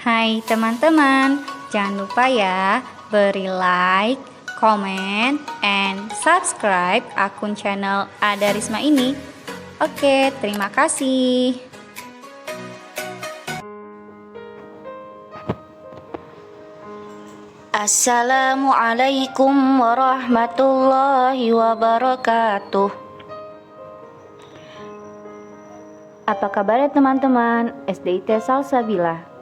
Hai teman-teman, jangan lupa ya beri like, comment, and subscribe akun channel Ada Risma ini. Oke, terima kasih. Assalamualaikum warahmatullahi wabarakatuh. Apa kabar teman-teman SDIT Salsabila?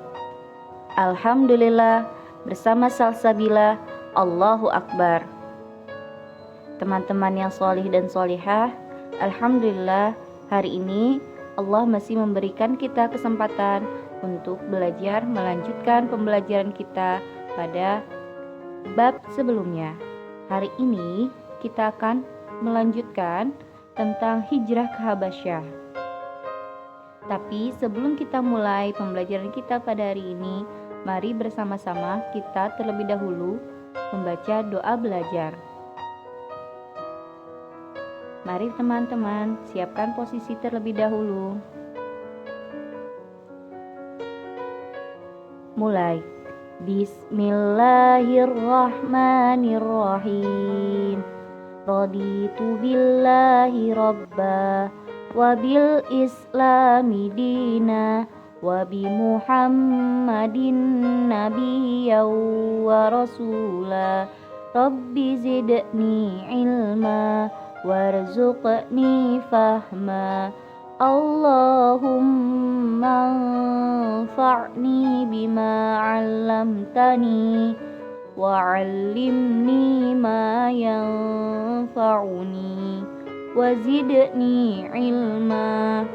Alhamdulillah, bersama Salsabila, Allahu Akbar. Teman-teman yang solih dan solihah, Alhamdulillah hari ini Allah masih memberikan kita kesempatan untuk belajar melanjutkan pembelajaran kita pada bab sebelumnya. Hari ini kita akan melanjutkan tentang hijrah ke Habasyah. Tapi sebelum kita mulai pembelajaran kita pada hari ini, mari bersama-sama kita terlebih dahulu membaca doa belajar. Mari teman-teman, siapkan posisi terlebih dahulu. Mulai. Bismillahirrahmanirrahim. Raditu billahi rabba wa bil islami dina wa bi Muhammadin nabiyyan wa rasula. Rabbi zidni ilma warzuqni fahma. Allahumma anfa'ni bima 'allamtani wa 'allimni ma yanfa'uni wa zidni ilma.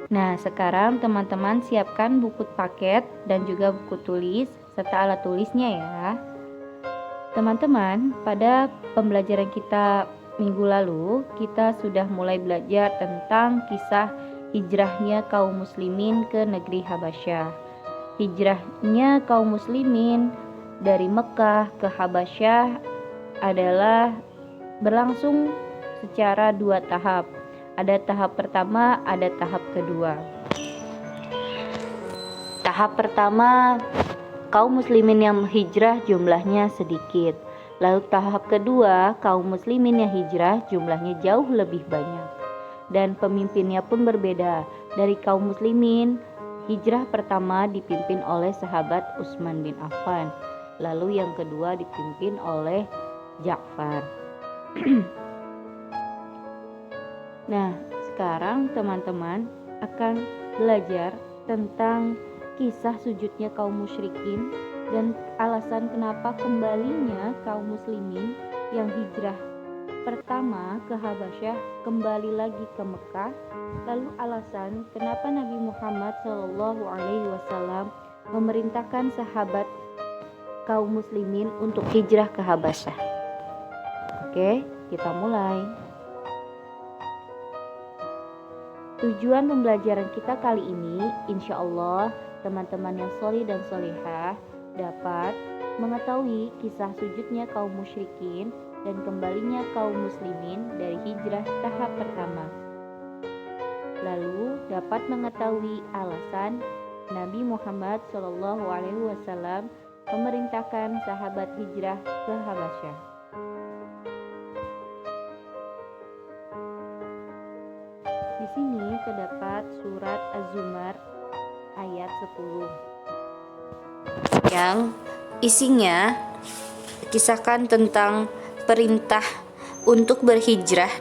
Nah, sekarang teman-teman siapkan buku paket dan juga buku tulis serta alat tulisnya ya. Teman-teman, pada pembelajaran kita minggu lalu, kita sudah mulai belajar tentang kisah hijrahnya kaum muslimin ke negeri Habasyah. Hijrahnya kaum muslimin dari Mekah ke Habasyah adalah berlangsung secara dua tahap. Ada tahap pertama, ada tahap kedua. Tahap pertama, kaum muslimin yang hijrah jumlahnya sedikit. Lalu tahap kedua, kaum muslimin yang hijrah jumlahnya jauh lebih banyak. Dan pemimpinnya pun berbeda. Dari kaum muslimin, hijrah pertama dipimpin oleh sahabat Utsman bin Affan. Lalu yang kedua dipimpin oleh Ja'far. Nah, sekarang teman-teman akan belajar tentang kisah sujudnya kaum musyrikin dan alasan kenapa kembalinya kaum muslimin yang hijrah pertama ke Habasyah kembali lagi ke Mekah. Lalu alasan kenapa Nabi Muhammad SAW memerintahkan sahabat kaum muslimin untuk hijrah ke Habasyah. Oke, kita mulai. Tujuan pembelajaran kita kali ini, insya Allah teman-teman yang solih dan solihah dapat mengetahui kisah sujudnya kaum musyrikin dan kembalinya kaum muslimin dari hijrah tahap pertama. Lalu dapat mengetahui alasan Nabi Muhammad SAW memerintahkan sahabat hijrah ke Habasyah. Di sini terdapat surat Az-Zumar ayat 10 yang isinya kisahkan tentang perintah untuk berhijrah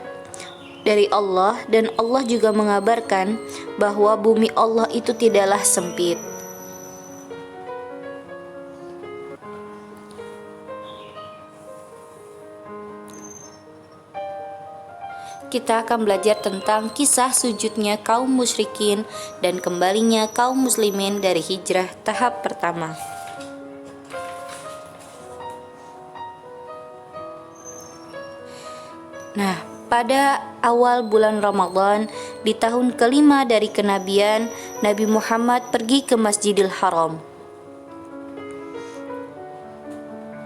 dari Allah, dan Allah juga mengabarkan bahwa bumi Allah itu tidaklah sempit. Kita akan belajar tentang kisah sujudnya kaum musyrikin dan kembalinya kaum muslimin dari hijrah tahap pertama. Nah, pada awal bulan Ramadan di tahun kelima dari kenabian, Nabi Muhammad pergi ke Masjidil Haram.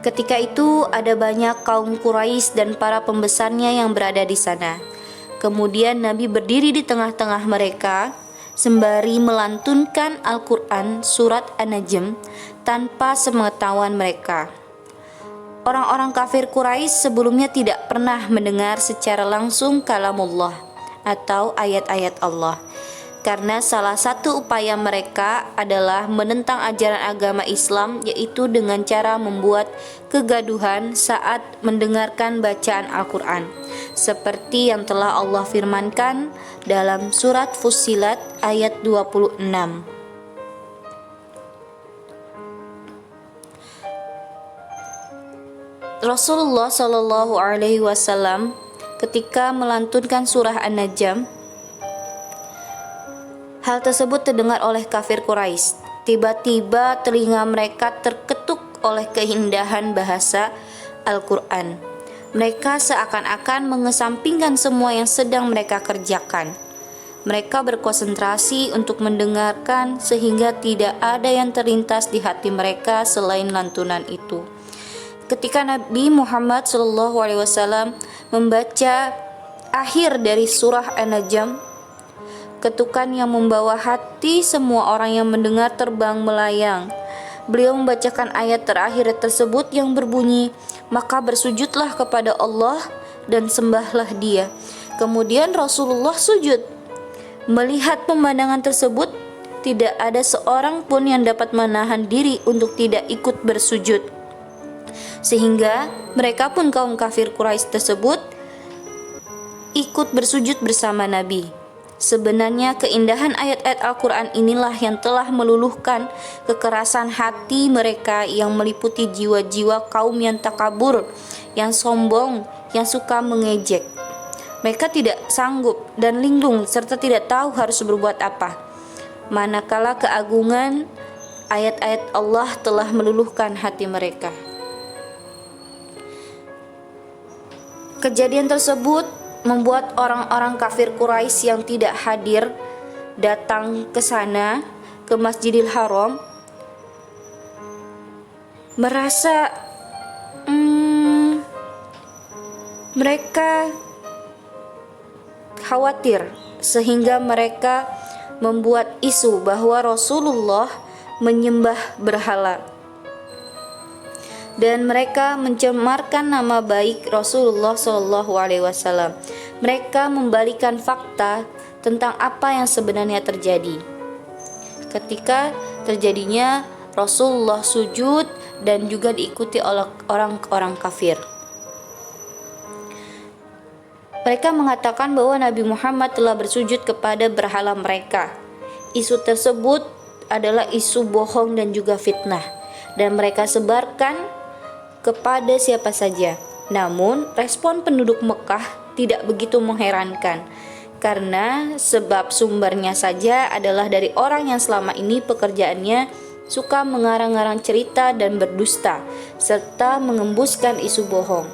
Ketika itu ada banyak kaum Quraisy dan para pembesarnya yang berada di sana. Kemudian Nabi berdiri di tengah-tengah mereka sembari melantunkan Al-Quran surat An-Najm tanpa sepengetahuan mereka. Orang-orang kafir Quraisy sebelumnya tidak pernah mendengar secara langsung kalamullah atau ayat-ayat Allah, karena salah satu upaya mereka adalah menentang ajaran agama Islam, yaitu dengan cara membuat kegaduhan saat mendengarkan bacaan Al-Quran, seperti yang telah Allah firmankan dalam surat Fussilat ayat 26. Rasulullah Shallallahu Alaihi Wasallam ketika melantunkan surah An-Najm, hal tersebut terdengar oleh kafir Quraisy. Tiba-tiba telinga mereka terketuk oleh keindahan bahasa Al-Quran. Mereka seakan-akan mengesampingkan semua yang sedang mereka kerjakan. Mereka berkonsentrasi untuk mendengarkan sehingga tidak ada yang terlintas di hati mereka selain lantunan itu. Ketika Nabi Muhammad SAW membaca akhir dari surah An-Najm, ketukan yang membawa hati semua orang yang mendengar terbang melayang. Beliau membacakan ayat terakhir tersebut yang berbunyi, "Maka bersujudlah kepada Allah dan sembahlah Dia." Kemudian Rasulullah sujud. Melihat pemandangan tersebut, tidak ada seorang pun yang dapat menahan diri untuk tidak ikut bersujud. Sehingga mereka pun, kaum kafir Quraisy tersebut, ikut bersujud bersama Nabi. Sebenarnya keindahan ayat-ayat Al-Quran inilah yang telah meluluhkan kekerasan hati mereka yang meliputi jiwa-jiwa kaum yang takabur, yang sombong, yang suka mengejek. Mereka tidak sanggup dan linglung serta tidak tahu harus berbuat apa, manakala keagungan ayat-ayat Allah telah meluluhkan hati mereka. Kejadian tersebut membuat orang-orang kafir Quraisy yang tidak hadir datang ke sana, ke Masjidil Haram, merasa mereka khawatir, sehingga mereka membuat isu bahwa Rasulullah menyembah berhala. Dan mereka mencemarkan nama baik Rasulullah SAW. Mereka membalikan fakta tentang apa yang sebenarnya terjadi. Ketika terjadinya Rasulullah sujud dan juga diikuti oleh orang-orang kafir. Mereka mengatakan bahwa Nabi Muhammad telah bersujud kepada berhala mereka. Isu tersebut adalah isu bohong dan juga fitnah, dan mereka sebarkan kepada siapa saja. Namun respon penduduk Mekah tidak begitu mengherankan, karena sebab sumbernya saja adalah dari orang yang selama ini pekerjaannya suka mengarang-arang cerita dan berdusta serta mengembuskan isu bohong.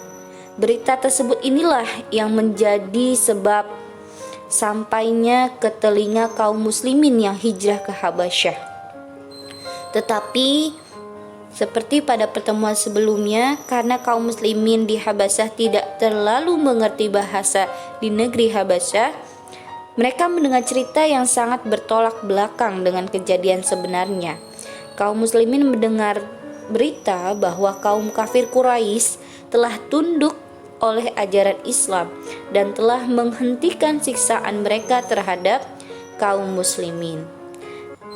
Berita tersebut inilah yang menjadi sebab sampainya ke telinga kaum muslimin yang hijrah ke Habasyah. Tetapi seperti pada pertemuan sebelumnya, karena kaum muslimin di Habasyah tidak terlalu mengerti bahasa di negeri Habasyah, mereka mendengar cerita yang sangat bertolak belakang dengan kejadian sebenarnya. Kaum muslimin mendengar berita bahwa kaum kafir Quraisy telah tunduk oleh ajaran Islam dan telah menghentikan siksaan mereka terhadap kaum muslimin.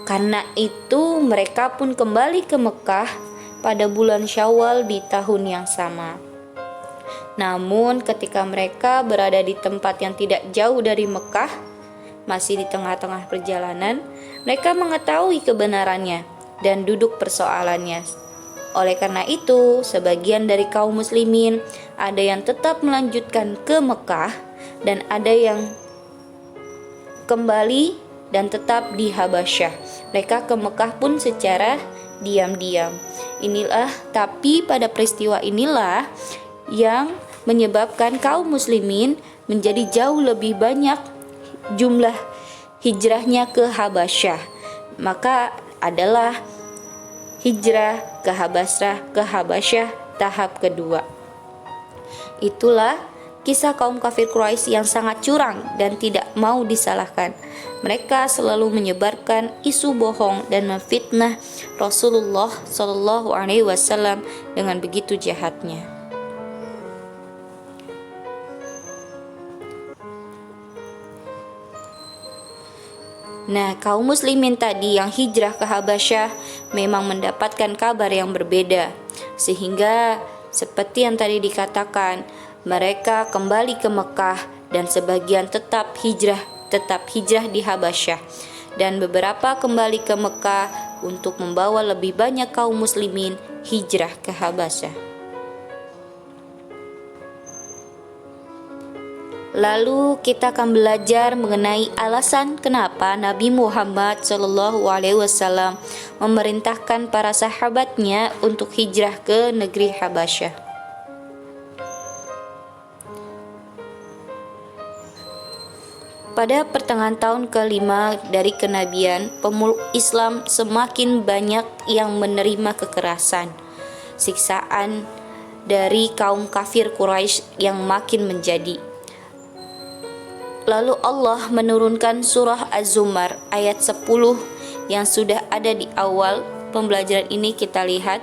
Karena itu mereka pun kembali ke Mekah pada bulan Syawal di tahun yang sama. Namun ketika mereka berada di tempat yang tidak jauh dari Mekah, masih di tengah-tengah perjalanan, mereka mengetahui kebenarannya dan duduk persoalannya. Oleh karena itu, sebagian dari kaum muslimin ada yang tetap melanjutkan ke Mekah dan ada yang kembali dan tetap di Habasyah. Mereka ke Mekah pun secara diam-diam. Tapi pada peristiwa inilah yang menyebabkan kaum muslimin menjadi jauh lebih banyak jumlah hijrahnya ke Habasyah. Maka adalah hijrah ke Habasyah tahap kedua. Itulah Kisah kaum kafir Quraisy yang sangat curang dan tidak mau disalahkan. Mereka selalu menyebarkan isu bohong dan memfitnah Rasulullah Shallallahu Alaihi Wasallam dengan begitu jahatnya. Nah, kaum muslimin tadi yang hijrah ke Habasyah memang mendapatkan kabar yang berbeda, sehingga seperti yang tadi dikatakan, mereka kembali ke Mekah dan sebagian tetap hijrah di Habasyah, dan beberapa kembali ke Mekah untuk membawa lebih banyak kaum muslimin hijrah ke Habasyah. Lalu kita akan belajar mengenai alasan kenapa Nabi Muhammad SAW memerintahkan para sahabatnya untuk hijrah ke negeri Habasyah. Pada pertengahan tahun ke-5 dari kenabian, pemeluk Islam semakin banyak yang menerima kekerasan, siksaan dari kaum kafir Quraisy yang makin menjadi. Lalu Allah menurunkan surah Az-Zumar ayat 10 yang sudah ada di awal pembelajaran ini kita lihat,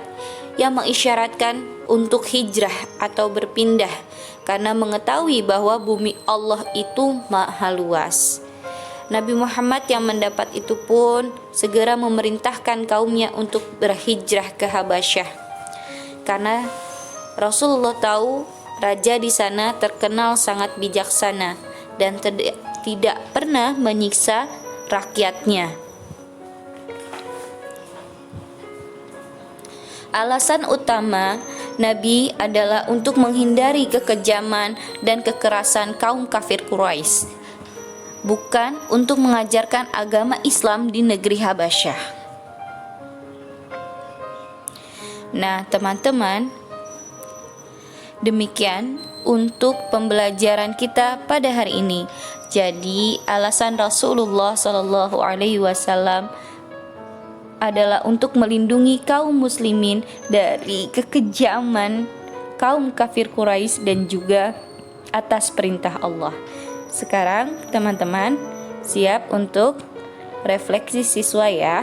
yang mengisyaratkan untuk hijrah atau berpindah karena mengetahui bahwa bumi Allah itu maha luas. Nabi Muhammad yang mendapat itu pun segera memerintahkan kaumnya untuk berhijrah ke Habasyah. Karena Rasulullah tahu raja di sana terkenal sangat bijaksana dan tidak pernah menyiksa rakyatnya. Alasan utama Nabi adalah untuk menghindari kekejaman dan kekerasan kaum kafir Quraisy, bukan untuk mengajarkan agama Islam di negeri Habasyah. Nah, teman-teman, demikian untuk pembelajaran kita pada hari ini. Jadi, alasan Rasulullah SAW adalah untuk melindungi kaum muslimin dari kekejaman kaum kafir Quraisy dan juga atas perintah Allah. Sekarang teman-teman siap untuk refleksi siswa ya.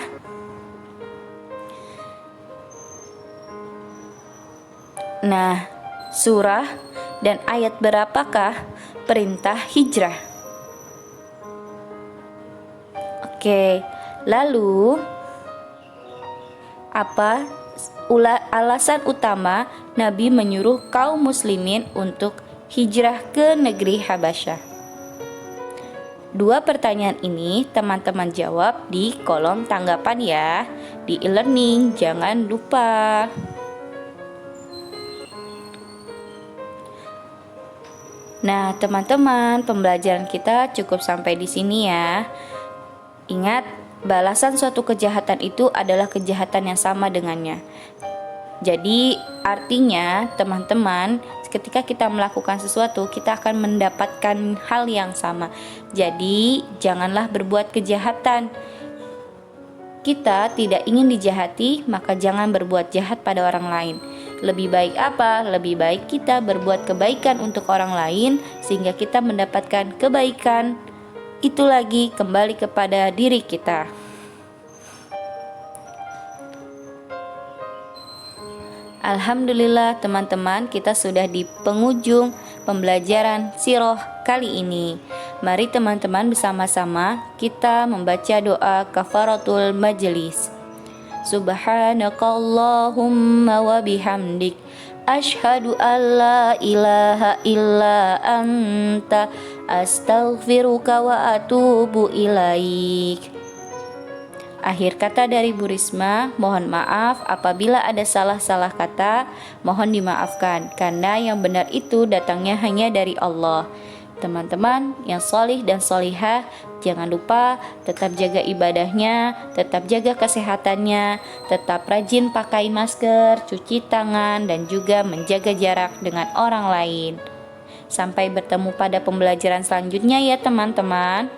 Nah, surah dan ayat berapakah perintah hijrah? Oke, lalu apa alasan utama Nabi menyuruh kaum muslimin untuk hijrah ke negeri Habasyah? Dua pertanyaan ini teman-teman jawab di kolom tanggapan ya, di e-learning, jangan lupa. Nah, teman-teman, pembelajaran kita cukup sampai di sini ya. Ingat, balasan suatu kejahatan itu adalah kejahatan yang sama dengannya. Jadi artinya teman-teman, ketika kita melakukan sesuatu, kita akan mendapatkan hal yang sama. Jadi janganlah berbuat kejahatan. Kita tidak ingin dijahati, maka jangan berbuat jahat pada orang lain. Lebih baik apa? Lebih baik kita berbuat kebaikan untuk orang lain sehingga kita mendapatkan kebaikan. Itu lagi kembali kepada diri kita. Alhamdulillah teman-teman, kita sudah di penghujung pembelajaran sirah kali ini. Mari teman-teman bersama-sama kita membaca doa kafaratul majlis. Subhanakallahumma wa bihamdik, asyhadu an la ilaha illa anta, astaghfiruka wa atubu ilaik. Akhir kata dari Bu Risma, mohon maaf apabila ada salah-salah kata, mohon dimaafkan karena yang benar itu datangnya hanya dari Allah. Teman-teman yang solih dan solihah, jangan lupa tetap jaga ibadahnya, tetap jaga kesehatannya, tetap rajin pakai masker, cuci tangan, dan juga menjaga jarak dengan orang lain. Sampai bertemu pada pembelajaran selanjutnya ya teman-teman.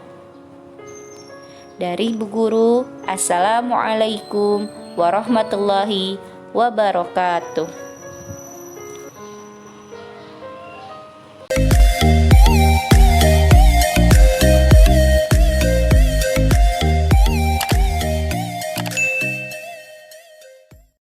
Dari Bu Guru, Assalamualaikum warahmatullahi wabarakatuh.